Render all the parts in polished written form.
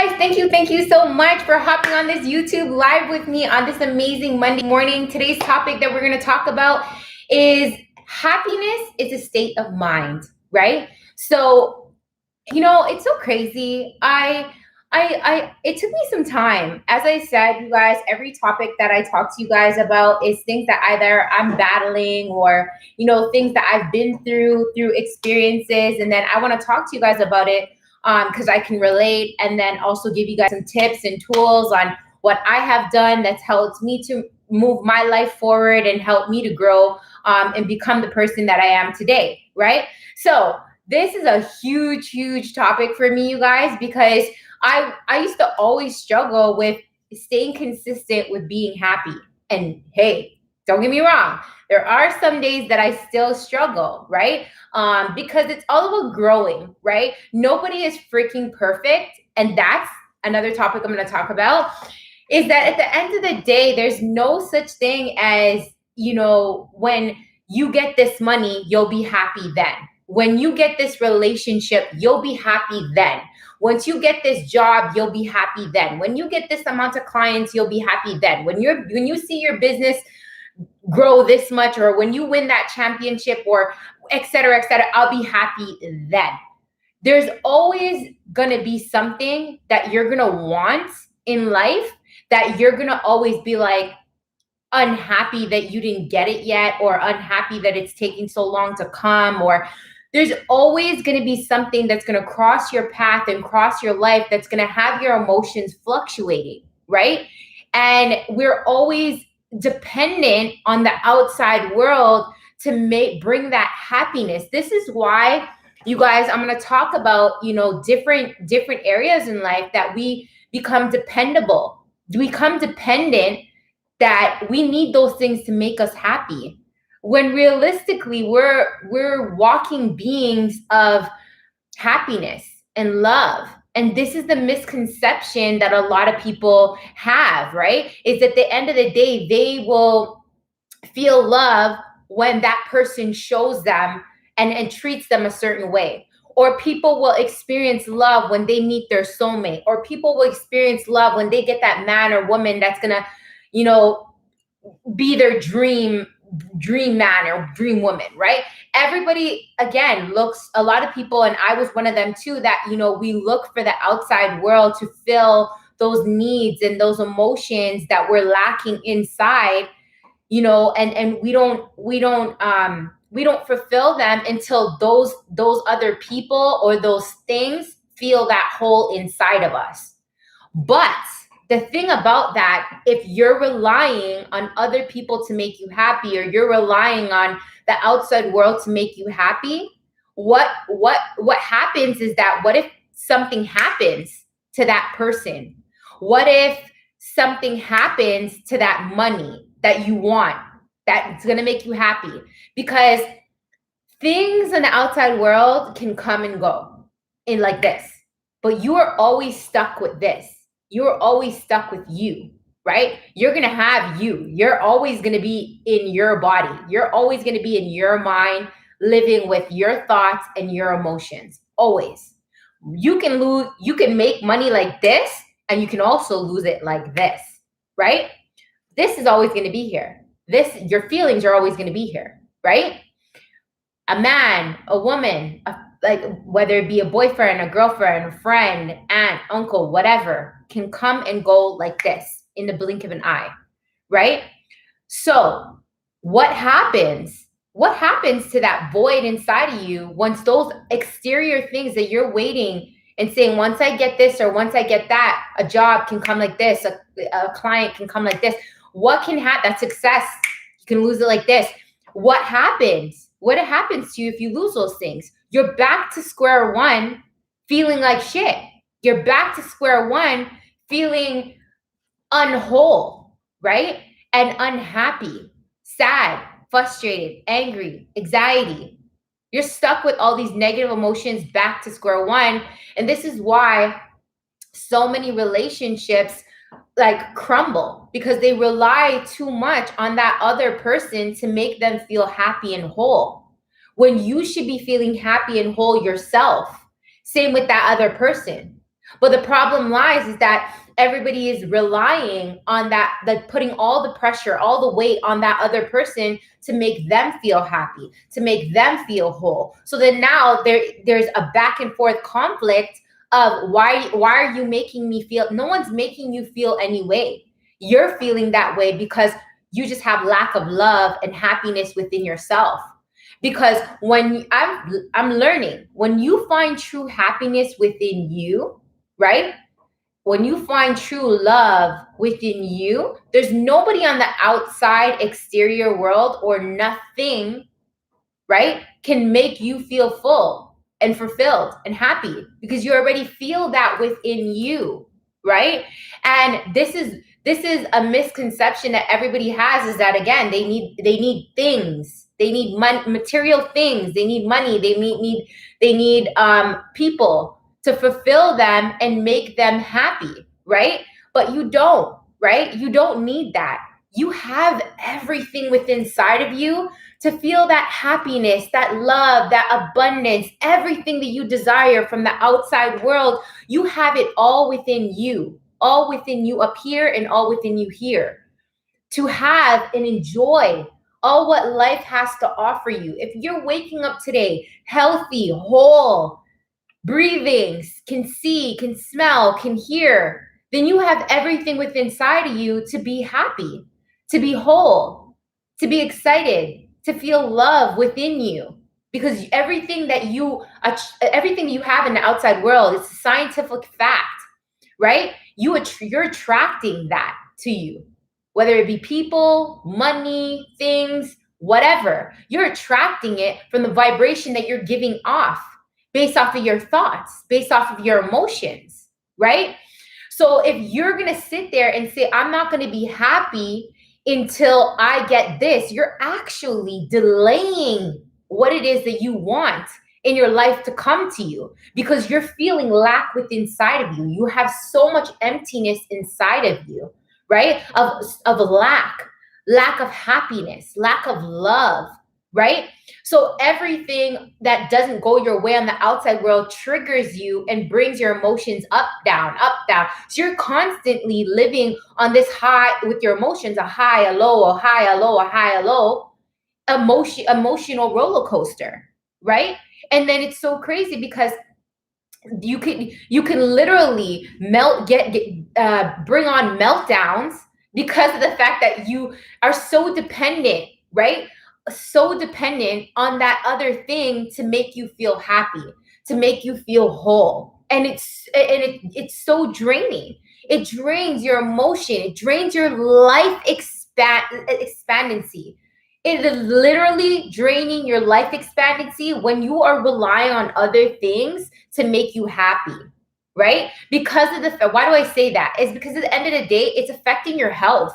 guys, thank you so much for hopping on this YouTube live with me on this amazing Monday morning. Today's topic that we're going to talk about is happiness is a state of mind, right? So, it's so crazy. It took me some time. As I said, you guys, every topic that I talk to you guys about is things that either I'm battling or, things that I've been through experiences. And then I want to talk to you guys about it because I can relate, and then also give you guys some tips and tools on what I have done that's helped me to move my life forward and help me to grow and become the person that I am today, right? So this is a huge topic for me, you guys, because I used to always struggle with staying consistent with being happy. And hey, don't get me wrong, there are some days that I still struggle, right? Because it's all about growing, right? Nobody is freaking perfect. And that's another topic I'm going to talk about, is that at the end of the day, there's no such thing as, when you get this money, you'll be happy then. When you get this relationship, you'll be happy then. Once you get this job, you'll be happy then. When you get this amount of clients, you'll be happy then. When you see your business grow this much, or when you win that championship, or et cetera, I'll be happy then. There's always gonna be something that you're gonna want in life that you're gonna always be like unhappy that you didn't get it yet, or unhappy that it's taking so long to come, or there's always going to be something that's going to cross your path and cross your life that's going to have your emotions fluctuating, right? And we're always dependent on the outside world to bring that happiness. This is why, you guys, I'm going to talk about, different areas in life that we become dependable. We become dependent, that we need those things to make us happy. When realistically, we're walking beings of happiness and love. And this is the misconception that a lot of people have, right? Is at the end of the day, they will feel love when that person shows them and treats them a certain way. Or people will experience love when they meet their soulmate. Or people will experience love when they get that man or woman that's gonna, be their dream man or dream woman, right? Everybody, again, a lot of people, and I was one of them too, that, we look for the outside world to fill those needs and those emotions that we're lacking inside, and we don't fulfill them until those other people or those things feel that hole inside of us. But the thing about that, if you're relying on other people to make you happy, or you're relying on the outside world to make you happy, what happens is that, what if something happens to that person? What if something happens to that money that you want, that's going to make you happy? Because things in the outside world can come and go in like this, but you are always stuck with this. You're always stuck with you, right? You're going to have you. You're always going to be in your body. You're always going to be in your mind, living with your thoughts and your emotions. Always. You can make money like this, and you can also lose it like this, right? This is always going to be here. Your feelings are always going to be here, right? A man, a woman, whether it be a boyfriend, a girlfriend, a friend, aunt, uncle, whatever, can come and go like this in the blink of an eye, right? So what happens to that void inside of you once those exterior things that you're waiting and saying, once I get this or once I get that, a job can come like this, a client can come like this. What can happen? That success, you can lose it like this. What happens? What happens to you if you lose those things? You're back to square one, feeling like shit. You're back to square one, feeling unwhole, right? And unhappy, sad, frustrated, angry, anxiety. You're stuck with all these negative emotions, back to square one. And this is why so many relationships crumble, because they rely too much on that other person to make them feel happy and whole, when you should be feeling happy and whole yourself. Same with that other person. But the problem lies is that everybody is relying on that, putting all the pressure, all the weight on that other person to make them feel happy, to make them feel whole. So then now there's a back and forth conflict of why are you making me feel? No one's making you feel any way. You're feeling that way because you just have lack of love and happiness within yourself. Because when I'm learning, when you find true happiness within you, right? When you find true love within you, there's nobody on the outside exterior world or nothing, right, can make you feel full and fulfilled and happy, because you already feel that within you, right? And this is a misconception that everybody has, is that, again, they need things, they need material things, they need money, they need people to fulfill them and make them happy, right? But you don't, right? You don't need that. You have everything within inside of you to feel that happiness, that love, that abundance, everything that you desire from the outside world. You have it all within you up here and all within you here, to have and enjoy all what life has to offer you. If you're waking up today healthy, whole, breathing, can see, can smell, can hear, then you have everything within inside of you to be happy, to be whole, to be excited, to feel love within you. Because everything that you have in the outside world is a scientific fact, right? You're attracting that to you, whether it be people, money, things, whatever. You're attracting it from the vibration that you're giving off, based off of your thoughts, based off of your emotions, right? So if you're going to sit there and say, I'm not going to be happy until I get this, you're actually delaying what it is that you want in your life to come to you, because you're feeling lack within inside of you. You have so much emptiness inside of you, right? Of lack of happiness, lack of love, right? So everything that doesn't go your way on the outside world triggers you and brings your emotions up, down, up, down. So you're constantly living on this high with your emotions, a high, a low, a high, a low, a high, a low, emotional roller coaster, right? And then it's so crazy because you can literally bring on meltdowns because of the fact that you are so dependent, right? So dependent on that other thing to make you feel happy, to make you feel whole. And it's so draining. It drains your emotion. It drains your life expandancy. It is literally draining your life expectancy when you are relying on other things to make you happy, right? Because of why do I say that? It's because at the end of the day, it's affecting your health.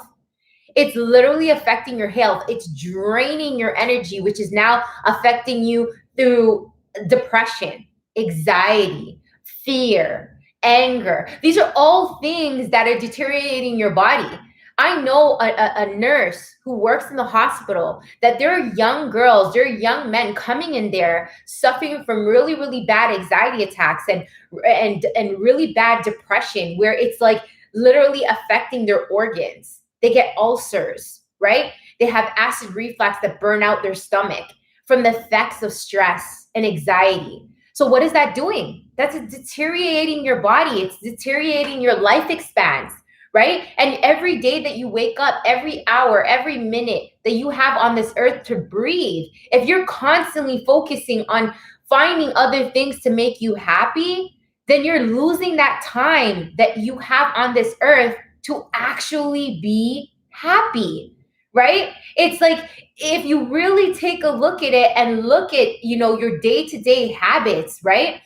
It's literally affecting your health. It's draining your energy, which is now affecting you through depression, anxiety, fear, anger. These are all things that are deteriorating your body. I know a nurse who works in the hospital, that there are young girls, there are young men coming in there suffering from really, really bad anxiety attacks and really bad depression, where it's like literally affecting their organs. They get ulcers, right? They have acid reflux that burn out their stomach from the effects of stress and anxiety. So what is that doing? That's deteriorating your body. It's deteriorating your life expanse, right? And every day that you wake up, every hour, every minute that you have on this earth to breathe, if you're constantly focusing on finding other things to make you happy, then you're losing that time that you have on this earth to actually be happy, right? It's like, if you really take a look at it and look at, your day-to-day habits, right?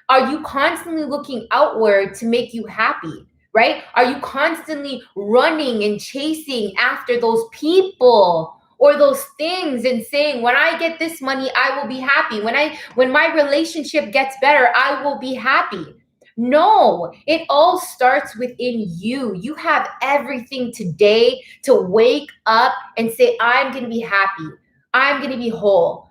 Are you constantly looking outward to make you happy? Right? Are you constantly running and chasing after those people or those things and saying, when I get this money, I will be happy. When my relationship gets better, I will be happy. No, it all starts within you. You have everything today to wake up and say, I'm going to be happy. I'm going to be whole.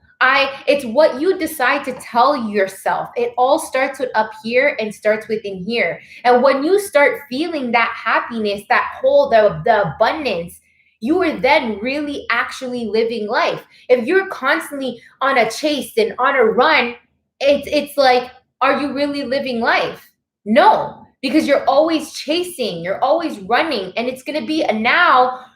It's what you decide to tell yourself. It all starts with up here and starts within here. And when you start feeling that happiness, that whole, the abundance, you are then really actually living life. If you're constantly on a chase and on a run, it's like, are you really living life? No, because you're always chasing, you're always running, and it's gonna be a now.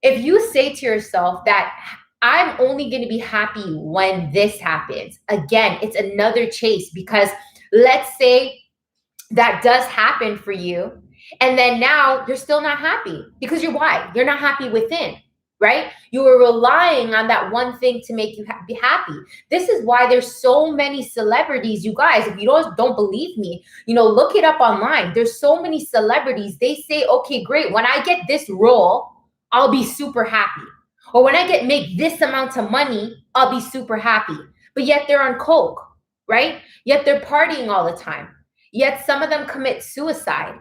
If you say to yourself that I'm only going to be happy when this happens, again, it's another chase, because let's say that does happen for you, and then now you're still not happy because you're not happy within, right? You were relying on that one thing to make you be happy. This is why there's so many celebrities, you guys. If you don't believe me, look it up online. There's so many celebrities. They say, okay, great, when I get this role, I'll be super happy. Or when I make this amount of money, I'll be super happy. But yet they're on coke, right? Yet they're partying all the time. Yet some of them commit suicide,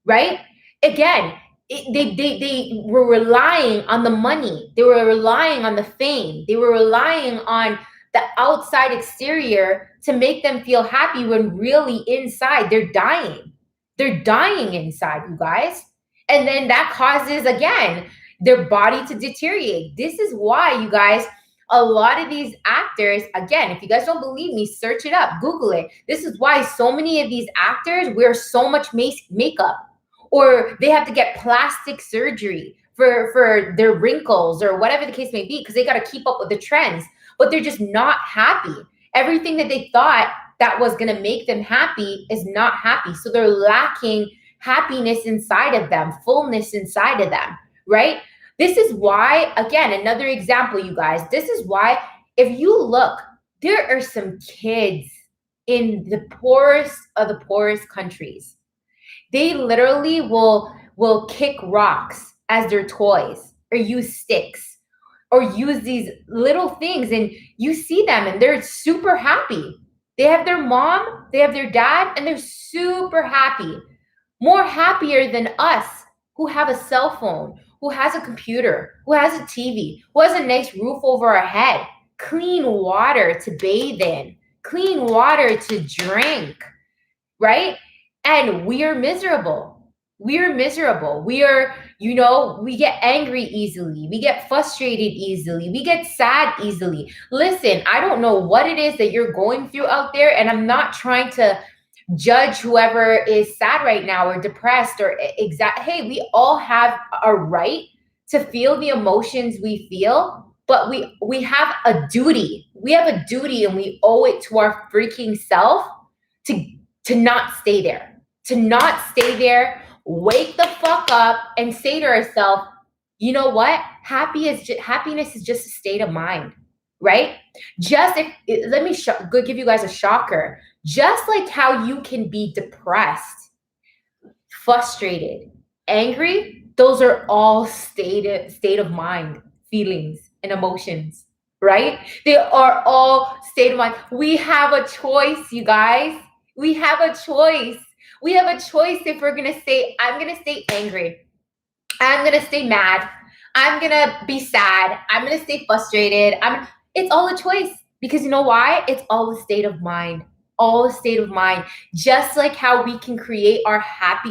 right? Again, they were relying on the money. They were relying on the fame. They were relying on the outside exterior to make them feel happy, when really inside they're dying. They're dying inside, you guys. And then that causes, again, their body to deteriorate. This is why, you guys, a lot of these actors, again, if you guys don't believe me, search it up, Google it. This is why so many of these actors wear so much makeup, or they have to get plastic surgery for their wrinkles or whatever the case may be, because they got to keep up with the trends, but they're just not happy. Everything that they thought that was going to make them happy is not happy. So they're lacking happiness inside of them, fullness inside of them, right? This is why, again, another example, you guys, this is why, if you look, there are some kids in the poorest of the poorest countries. They literally will kick rocks as their toys, or use sticks, or use these little things, and you see them and they're super happy. They have their mom, they have their dad, and they're super happy. More happier than us, who have a cell phone, who has a computer, who has a TV, who has a nice roof over our head, clean water to bathe in, clean water to drink, right? And we are miserable. We are miserable. We are, we get angry easily. We get frustrated easily. We get sad easily. Listen, I don't know what it is that you're going through out there, and I'm not trying to judge whoever is sad right now or depressed or hey, we all have a right to feel the emotions we feel, but we have a duty. We have a duty, and we owe it to our freaking self to not stay there. To not stay there. Wake the fuck up and say to ourselves, you know what? Happiness is just a state of mind, right? Let me give you guys a shocker. Just like how you can be depressed, frustrated, angry, those are all state of mind feelings and emotions, right? They are all state of mind. We have a choice, you guys. We have a choice. We have a choice if we're going to say, I'm going to stay angry. I'm going to stay mad. I'm going to be sad. I'm going to stay frustrated. It's all a choice, because you know why? It's all a state of mind. All a state of mind. Just like how we can create our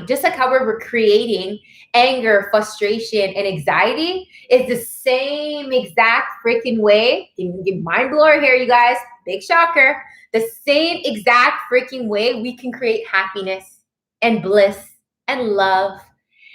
just like how we're creating anger, frustration, and anxiety, is the same exact freaking way. Mind blower here, you guys. Big shocker. The same exact freaking way we can create happiness and bliss and love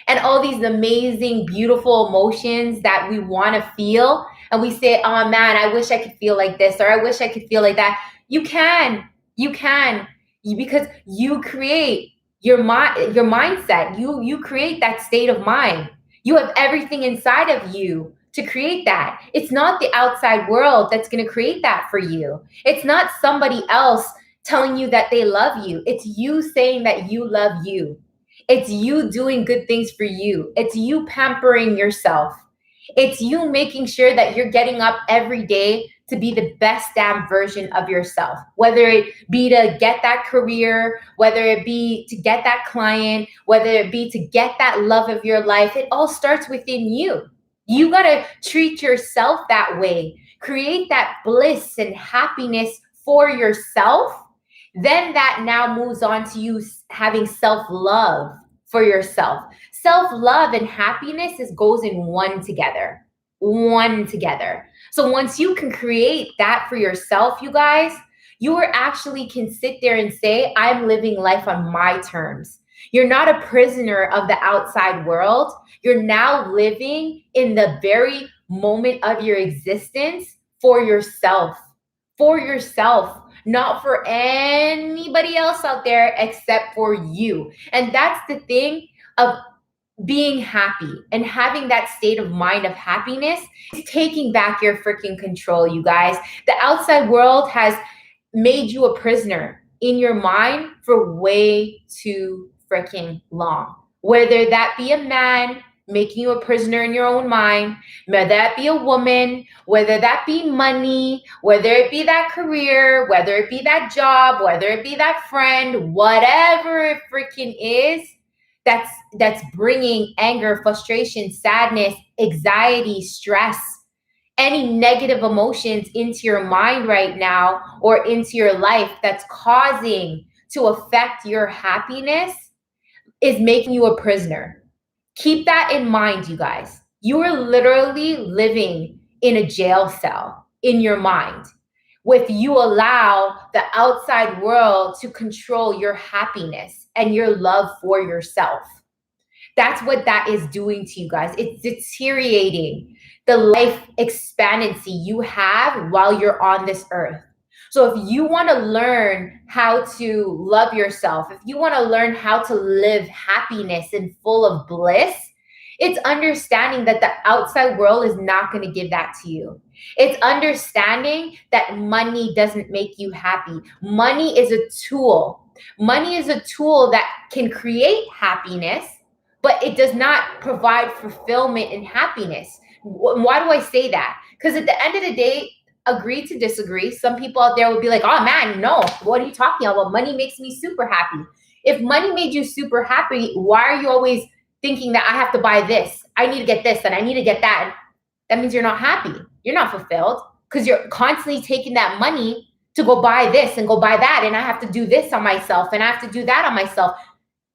and all these amazing, beautiful emotions that we want to feel. And we say, oh man, I wish I could feel like this, or I wish I could feel like that. You can, because you create your mindset. You create that state of mind. You have everything inside of you to create that. It's not the outside world that's going to create that for you. It's not somebody else telling you that they love you. It's you saying that you love you. It's you doing good things for you. It's you pampering yourself. It's you making sure that you're getting up every day to be the best damn version of yourself, whether it be to get that career, whether it be to get that client, whether it be to get that love of your life. It all starts within you. You got to treat yourself that way. create that bliss and happiness for yourself, then that now moves on to you having self-love for yourself. Self-love and happiness goes in one together. One together. So once you can create that for yourself, you guys, you are actually can sit there and say, I'm living life on my terms. You're not a prisoner of the outside world. You're now living in the very moment of your existence for yourself. For yourself, not for anybody else out there except for you. And that's the thing of being happy and having that state of mind of happiness is taking back your freaking control, you guys. The outside world has made you a prisoner in your mind for way too freaking long. Whether that be a man making you a prisoner in your own mind, whether that be a woman, whether that be money, whether it be that career, whether it be that job, whether it be that friend, whatever it freaking is, that's bringing anger, frustration, sadness, anxiety, stress, any negative emotions into your mind right now or into your life that's causing to affect your happiness is making you a prisoner. Keep that in mind, you guys. You are literally living in a jail cell in your mind. If you allow the outside world to control your happiness and your love for yourself. That's what that is doing to you guys. It's deteriorating the life expectancy you have while you're on this earth. So if you want to learn how to love yourself, if you want to learn how to live happiness and full of bliss, it's understanding that the outside world is not going to give that to you. It's understanding that money doesn't make you happy. Money is a tool. Money is a tool that can create happiness, but it does not provide fulfillment and happiness. Why do I say that? Because at the end of the day, agree to disagree. Some people out there would be like, oh man, no, what are you talking about? Money makes me super happy. If money made you super happy, why are you always thinking that I have to buy this? I need to get this and I need to get that. That means you're not happy. You're not fulfilled because you're constantly taking that money to go buy this and go buy that. And I have to do this on myself and I have to do that on myself.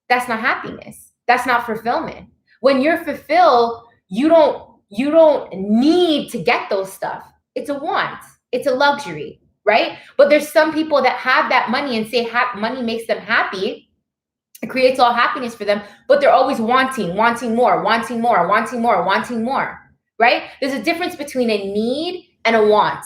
That's not happiness. That's not fulfillment. When you're fulfilled, you don't need to get those stuff. It's a want. It's a luxury, right? But there's some people that have that money and say money makes them happy. It creates all happiness for them, but they're always wanting more, wanting more, wanting more, wanting more, right? There's a difference between a need and a want,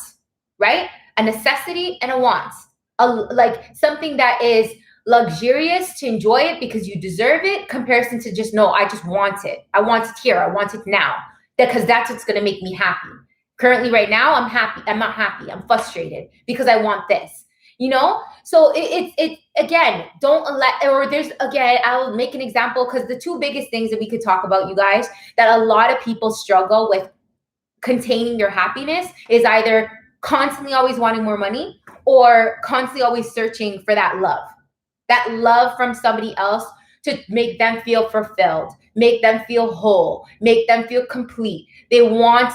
right? A necessity and a want. Like something that is luxurious to enjoy it because you deserve it, comparison to just, no, I just want it. I want it here. I want it now. Because that's what's going to make me happy. Currently, right now, I'm happy. I'm not happy. I'm frustrated because I want this, you know? So it again, don't let, or there's, again, I'll make an example because the two biggest things that we could talk about, you guys, that a lot of people struggle with containing their happiness is either constantly always wanting more money or constantly always searching for that love from somebody else to make them feel fulfilled, make them feel whole, make them feel complete. They want,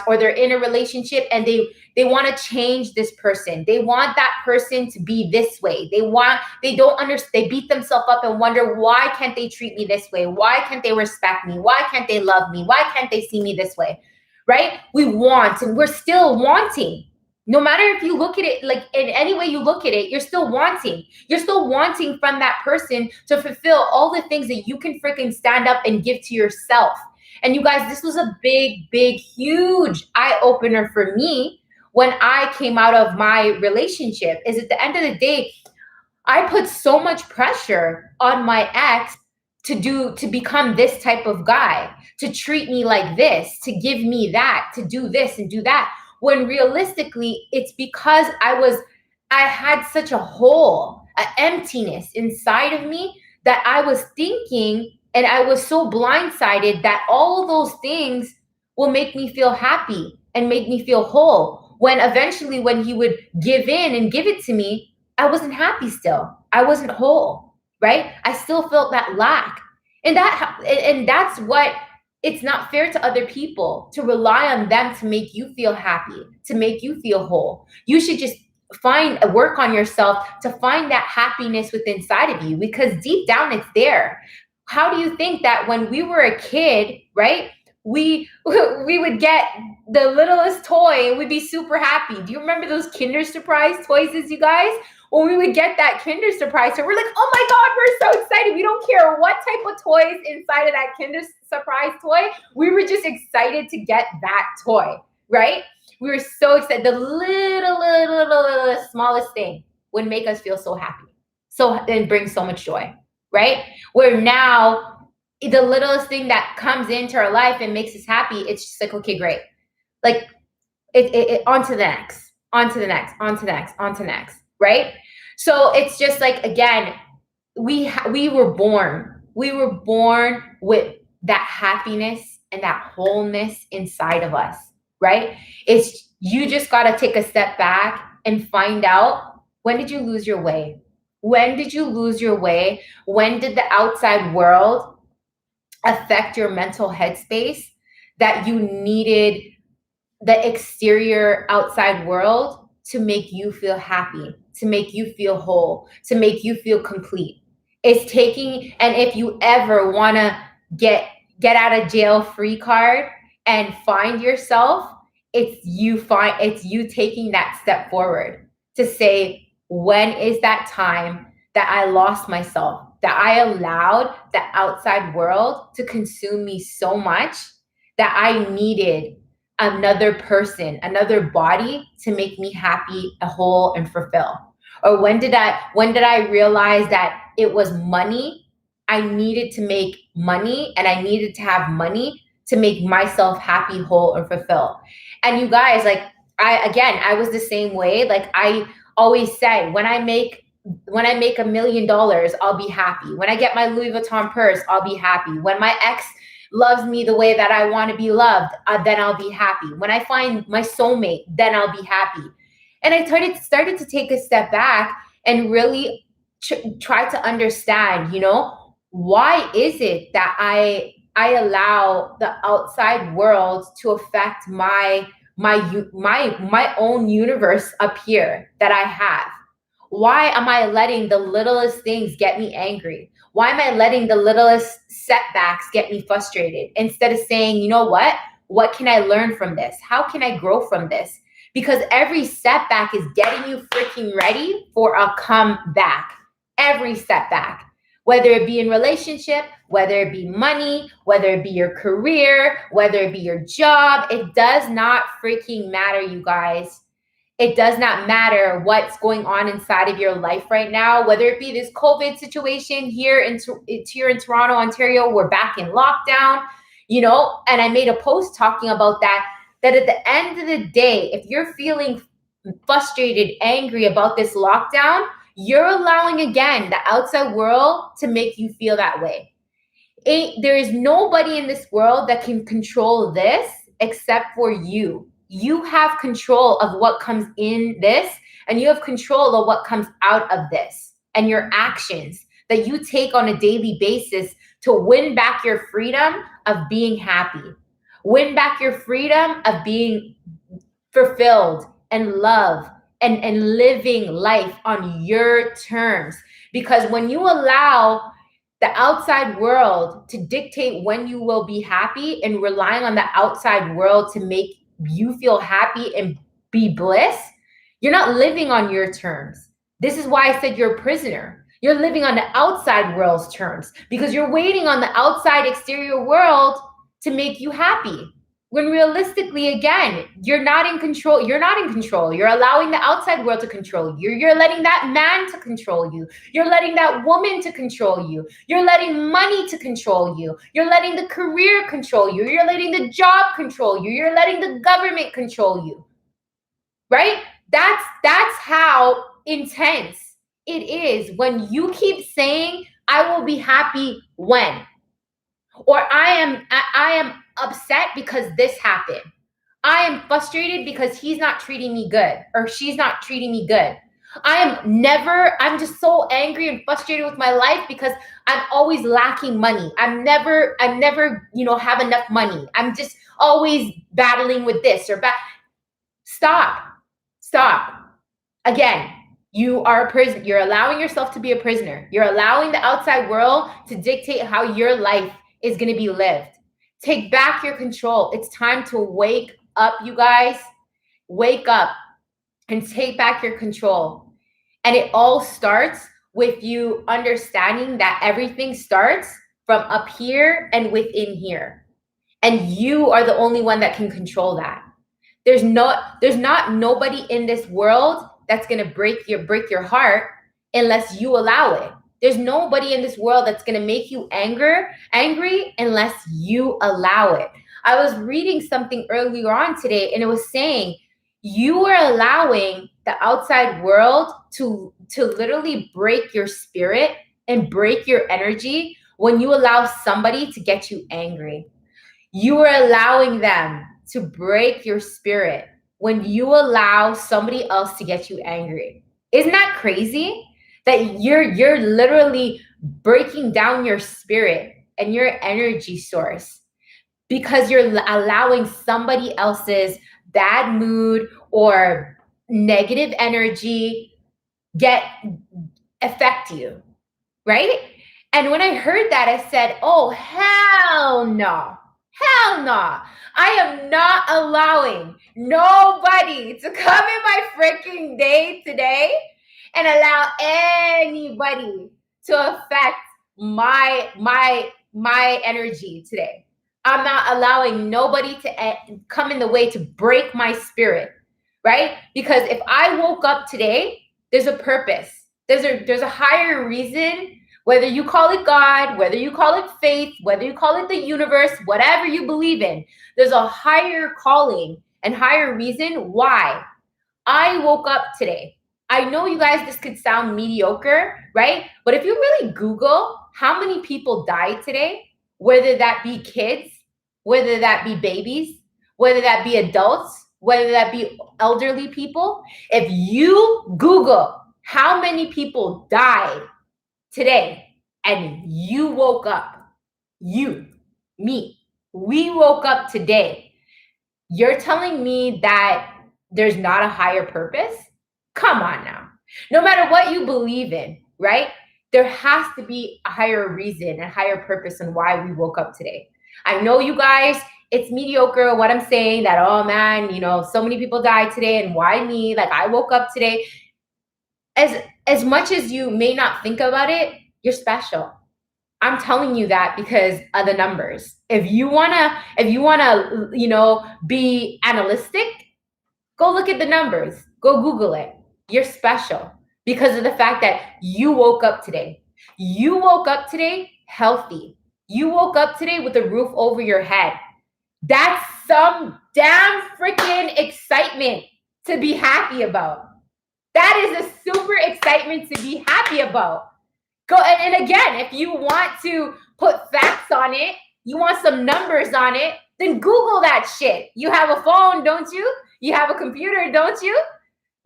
or they're in a relationship and they want to change this person. They want that person to be this way. They don't understand. They beat themselves up and wonder, why can't they treat me this way? Why can't they respect me? Why can't they love me? Why can't they see me this way? Right? We want, and we're still wanting. No matter if you look at it, like in any way you look at it, you're still wanting. You're still wanting from that person to fulfill all the things that you can freaking stand up and give to yourself. And you guys, this was a big, huge eye opener for me when I came out of my relationship. Is at the end of the day, I put so much pressure on my ex to become this type of guy, to treat me like this, to give me that, to do this and do that. When realistically, it's because I had such a hole, an emptiness inside of me that I was thinking, and I was so blindsided that all those things will make me feel happy and make me feel whole. When eventually, when he would give in and give it to me, I wasn't happy still. I wasn't whole, right? I still felt that lack. And that's what It's not fair to other people to rely on them to make you feel happy, to make you feel whole. You should just work on yourself to find that happiness within inside of you, because deep down it's there. How do you think that when we were a kid, right? We we would get the littlest toy and we'd be super happy. Do you remember those Kinder Surprise toys, you guys? When we would get that Kinder Surprise, so we're like, oh my God, we're so excited. We don't care what type of toys inside of that Kinder Surprise toy. We were just excited to get that toy, right? We were so excited. The little smallest thing would make us feel so happy. So and bring so much joy, right? Where now the littlest thing that comes into our life and makes us happy, it's just like, okay, great. Like on to the next, on to the next, on to the next, on to the next, right? So it's just like, again, we were born with that happiness and that wholeness inside of us, right? It's, you just got to take a step back and find out, when did you lose your way? When did you lose your way? When did the outside world affect your mental headspace that you needed the exterior outside world to make you feel happy, to make you feel whole, to make you feel complete? It's taking, and if you ever want to get out of jail free card and find yourself, it's you taking that step forward to say, when is that time that I lost myself, that I allowed the outside world to consume me so much that I needed another person, another body to make me happy, whole, and fulfill? Or when did I realize that it was money? I needed to make money, and I needed to have money to make myself happy, whole, and fulfill. And you guys, like, I was the same way. Like, I always said, when I make $1 million, I'll be happy. When I get my Louis Vuitton purse, I'll be happy. When my ex loves me the way that I want to be loved, then I'll be happy. When I find my soulmate, then I'll be happy. And I started to take a step back and really try to understand, why is it that I allow the outside world to affect my own universe up here that I have? Why am I letting the littlest things get me angry? Why am I letting the littlest setbacks get me frustrated, instead of saying, you know what? What can I learn from this? How can I grow from this? Because every setback is getting you freaking ready for a comeback. Every setback, whether it be in relationship, whether it be money, whether it be your career, whether it be your job, it does not freaking matter, you guys. It does not matter what's going on inside of your life right now, whether it be this COVID situation here in Toronto, Ontario. We're back in lockdown, and I made a post talking about that at the end of the day, if you're feeling frustrated, angry about this lockdown, you're allowing, again, the outside world to make you feel that way. There is nobody in this world that can control this except for you. You have control of what comes in this, and you have control of what comes out of this, and your actions that you take on a daily basis to win back your freedom of being happy, win back your freedom of being fulfilled and love and living life on your terms. Because when you allow the outside world to dictate when you will be happy, and relying on the outside world to make you feel happy and be bliss, you're not living on your terms. This is why I said you're a prisoner. You're living on the outside world's terms, because you're waiting on the outside exterior world to make you happy. When realistically, again, you're not in control. You're not in control. You're allowing the outside world to control you. You're letting that man to control you. You're letting that woman to control you. You're letting money to control you. You're letting the career control you. You're letting the job control you. You're letting the government control you. Right? That's how intense it is when you keep saying, I will be happy when, or I am upset because this happened. I am frustrated because he's not treating me good, or she's not treating me good. I'm just so angry and frustrated with my life because I'm always lacking money. I'm never, have enough money. I'm just always battling with this or Stop. Stop. Again, you are a prisoner. You're allowing yourself to be a prisoner. You're allowing the outside world to dictate how your life is going to be lived. Take back your control. It's time to wake up, you guys. Wake up and take back your control. And it all starts with you understanding that everything starts from up here and within here. And you are the only one that can control that. There's not nobody in this world that's gonna break your heart unless you allow it. There's nobody in this world that's gonna make you angry unless you allow it. I was reading something earlier on today, and it was saying you are allowing the outside world to literally break your spirit and break your energy when you allow somebody to get you angry. You are allowing them to break your spirit when you allow somebody else to get you angry. Isn't that crazy? That you're literally breaking down your spirit and your energy source because you're allowing somebody else's bad mood or negative energy affect you, right? And when I heard that, I said, oh, hell no. Hell no. I am not allowing nobody to come in my freaking day today and allow anybody to affect my energy today. I'm not allowing nobody to come in the way to break my spirit, right? Because if I woke up today, there's a purpose. There's a higher reason. Whether you call it God, whether you call it faith, whether you call it the universe, whatever you believe in, there's a higher calling and higher reason why I woke up today. I know you guys, this could sound mediocre, right? But if you really Google how many people died today, whether that be kids, whether that be babies, whether that be adults, whether that be elderly people, if you Google how many people died today, and you woke up, me, we woke up today, you're telling me that there's not a higher purpose? Come on now. No matter what you believe in, right? There has to be a higher reason and higher purpose on why we woke up today. I know you guys, it's mediocre what I'm saying, that, oh man, so many people died today and why me? Like, I woke up today. As much as you may not think about it, you're special. I'm telling you that because of the numbers. If you wanna, be analytic, go look at the numbers. Go Google it. You're special because of the fact that you woke up today. You woke up today healthy. You woke up today with a roof over your head. That's some damn freaking excitement to be happy about. That is a super excitement to be happy about. Go and again, if you want to put facts on it, you want some numbers on it, then Google that shit. You have a phone, don't you? You have a computer, don't you?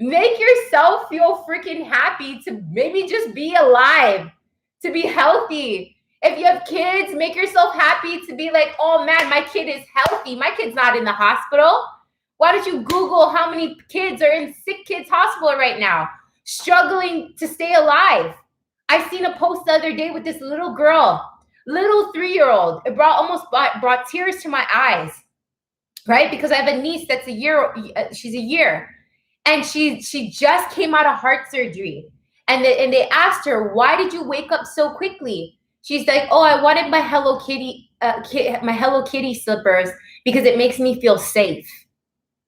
Make yourself feel freaking happy to maybe just be alive, to be healthy. If you have kids, make yourself happy to be like, oh man, my kid is healthy. My kid's not in the hospital. Why don't you Google how many kids are in sick kids hospital right now, struggling to stay alive? I seen a post the other day with this little girl, little 3-year-old. It brought tears to my eyes, right? Because I have a niece that's she's a year. And she just came out of heart surgery. And they asked her, why did you wake up so quickly? She's like, oh, I wanted my Hello Kitty slippers because it makes me feel safe.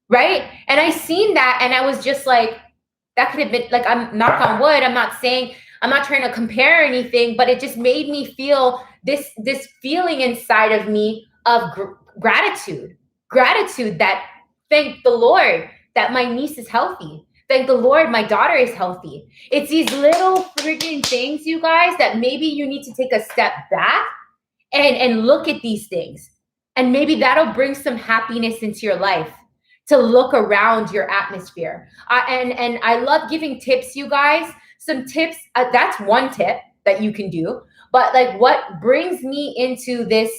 Right? And I seen that and I was just like, that could have been like, I'm knock on wood. I'm not trying to compare anything, but it just made me feel this feeling inside of me of gratitude that thank the Lord that my niece is healthy. Thank the Lord my daughter is healthy. It's these little freaking things, you guys, that maybe you need to take a step back and look at these things. And maybe that'll bring some happiness into your life, to look around your atmosphere. And I love giving tips, you guys. Some tips, that's one tip that you can do. But like what brings me into this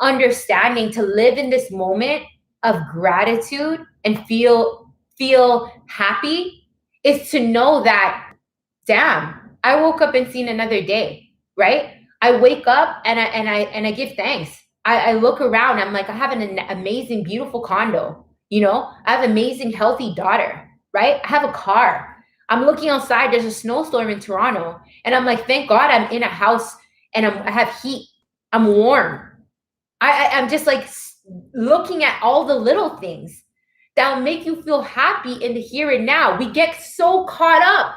understanding to live in this moment of gratitude and feel happy is to know that, damn, I woke up and seen another day, right? I wake up and I give thanks. I look around, I'm like, I have an amazing, beautiful condo, you know, I have an amazing, healthy daughter, right? I have a car. I'm looking outside, there's a snowstorm in Toronto, and I'm like, thank God I'm in a house and I have heat. I'm warm. I'm just like looking at all the little things that'll make you feel happy in the here and now. We get so caught up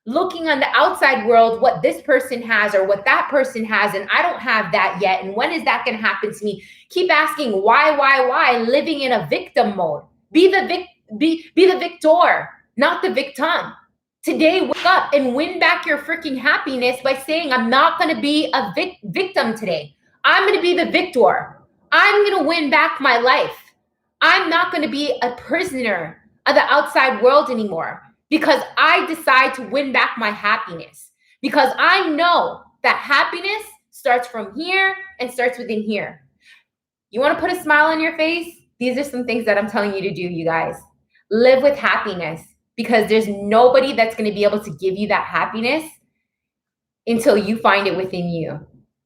looking on the outside world, what this person has or what that person has, and I don't have that yet. And when is that going to happen to me? Keep asking why, living in a victim mode. Be the victor, not the victim. Today, wake up and win back your freaking happiness by saying, I'm not going to be a victim today. I'm going to be the victor. I'm going to win back my life. I'm not going to be a prisoner of the outside world anymore because I decide to win back my happiness. Because I know that happiness starts from here and starts within here. You want to put a smile on your face? These are some things that I'm telling you to do, you guys. Live with happiness, because there's nobody that's going to be able to give you that happiness until you find it within you.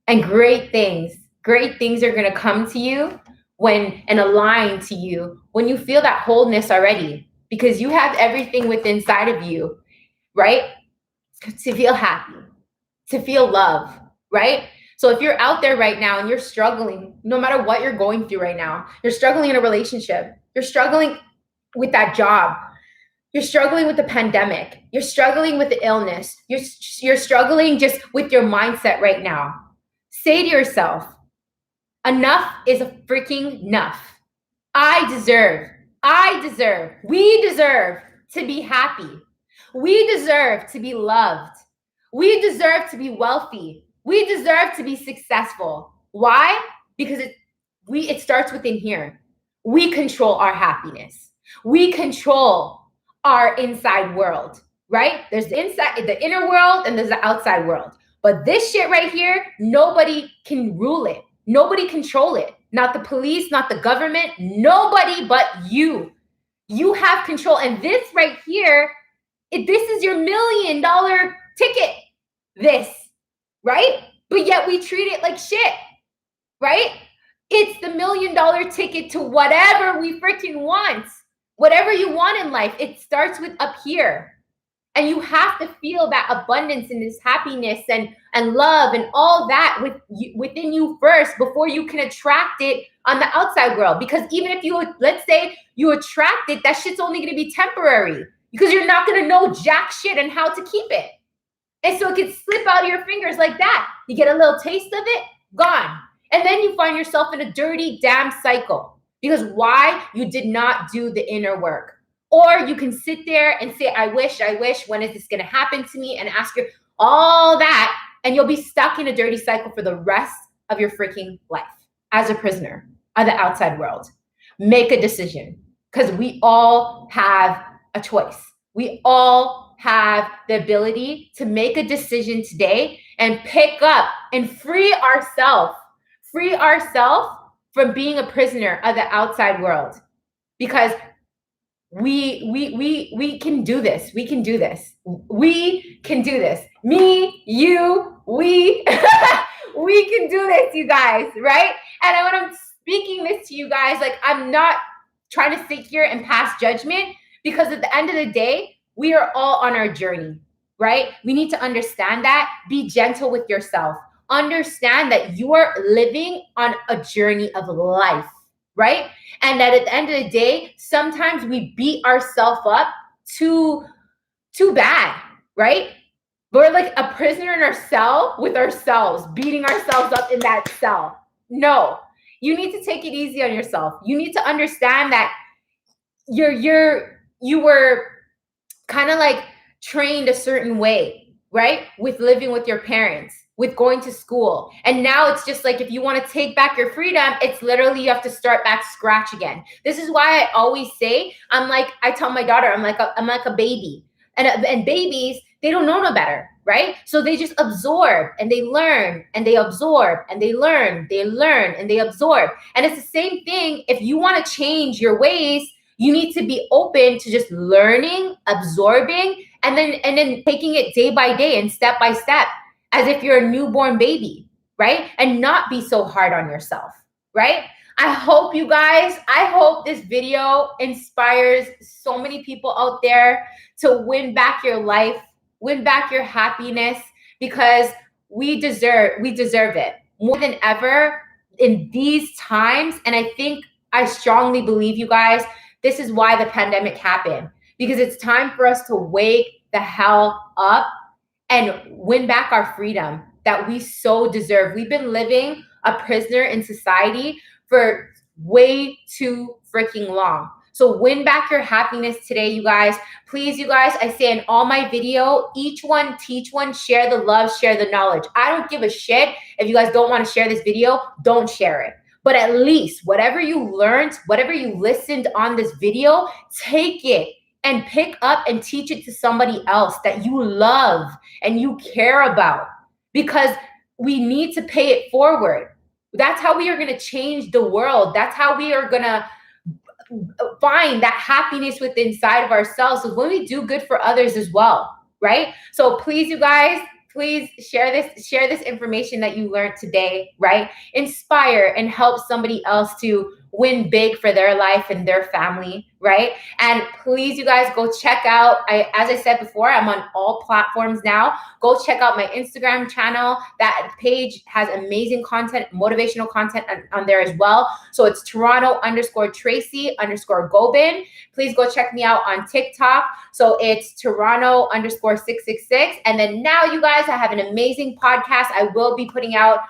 And great things are going to come to you and align to you when you feel that wholeness already, because you have everything within inside of you, right? To feel happy, to feel love, right? So if you're out there right now and you're struggling, no matter what you're going through right now, you're struggling in a relationship, you're struggling with that job, you're struggling with the pandemic, you're struggling with the illness, you're struggling just with your mindset right now, say to yourself, enough is a freaking enough. We deserve to be happy. We deserve to be loved. We deserve to be wealthy. We deserve to be successful. Why? Because it starts within here. We control our happiness. We control our inside world, right? There's the inner world, and there's the outside world. But this shit right here, nobody can rule it. Nobody control it. Not the police, not the government, nobody but you. You have control. And this right here, this is your $1 million ticket. This, right? But yet we treat it like shit, right? It's the $1 million ticket to whatever we freaking want. Whatever you want in life, it starts with up here. And you have to feel that abundance and this happiness and love and all that within you first before you can attract it on the outside world. Because even if let's say you attract it, that shit's only going to be temporary because you're not going to know jack shit and how to keep it. And so it can slip out of your fingers like that. You get a little taste of it, gone. And then you find yourself in a dirty, damn cycle. Because why? You did not do the inner work. Or you can sit there and say, I wish, when is this going to happen to me? And ask your all that, and you'll be stuck in a dirty cycle for the rest of your freaking life as a prisoner of the outside world. Make a decision, because we all have a choice. We all have the ability to make a decision today and pick up and free ourselves from being a prisoner of the outside world. Because we can do this. We can do this. We can do this. Me, you, we, we can do this, you guys, right? And when I'm speaking this to you guys, like, I'm not trying to sit here and pass judgment, because at the end of the day, we are all on our journey, right? We need to understand that. Be gentle with yourself. Understand that you are living on a journey of life, right? And that at the end of the day, sometimes we beat ourselves up too bad, right? We're like a prisoner in our cell with ourselves, beating ourselves up in that cell. No, you need to take it easy on yourself. You need to understand that you were kind of like trained a certain way, right? With living with your parents, with going to school. And now it's just like, if you want to take back your freedom, it's literally, you have to start back scratch again. This is why I always say, I tell my daughter, I'm like a baby. And babies, they don't know no better. right? So they just absorb and they learn and they absorb and they learn and they absorb. And it's the same thing. If you want to change your ways, you need to be open to just learning, absorbing, and then taking it day by day and step by step, as if you're a newborn baby, right? And not be so hard on yourself, right? I hope you guys, I hope this video inspires so many people out there to win back your life, win back your happiness, because we deserve it more than ever in these times. And I strongly believe, you guys, this is why the pandemic happened, because it's time for us to wake the hell up and win back our freedom that we so deserve. We've been living a prisoner in society for way too freaking long. So win back your happiness today, you guys. Please, you guys, I say in all my video, each one, teach one, share the love, share the knowledge. I don't give a shit if you guys don't want to share this video, don't share it. But at least whatever you learned, whatever you listened on this video, take it and pick up and teach it to somebody else that you love and you care about, because we need to pay it forward. That's how we are going to change the world. That's how we are going to find that happiness within inside of ourselves. So when we do good for others as well, right? So please, you guys, please share this information that you learned today, right? Inspire and help somebody else to win big for their life and their family, right? And please, you guys, go check out, as I said before, I'm on all platforms now. Go check out my Instagram channel. That page has amazing content, motivational content on there as well. So it's Toronto_Tracy_Gobin. Please go check me out on TikTok. So it's Toronto_666. And then now, you guys, I have an amazing podcast. I will be putting out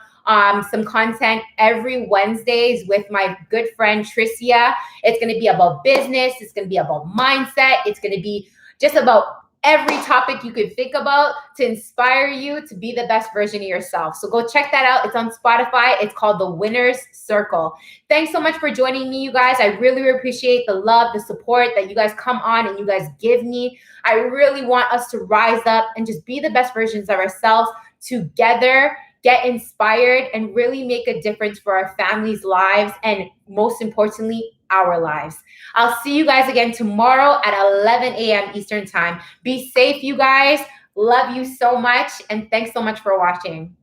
some content every Wednesdays with my good friend Tricia. It's going to be about business. It's going to be about mindset. It's going to be just about every topic you could think about to inspire you to be the best version of yourself. So go check that out. It's on Spotify. It's called The Winner's Circle. Thanks so much for joining me, you guys. I really appreciate the love, the support that you guys come on and you guys give me. I really want us to rise up and just be the best versions of ourselves together, get inspired, and really make a difference for our families' lives, and most importantly, our lives. I'll see you guys again tomorrow at 11 a.m. Eastern time. Be safe, you guys. Love you so much, and thanks so much for watching.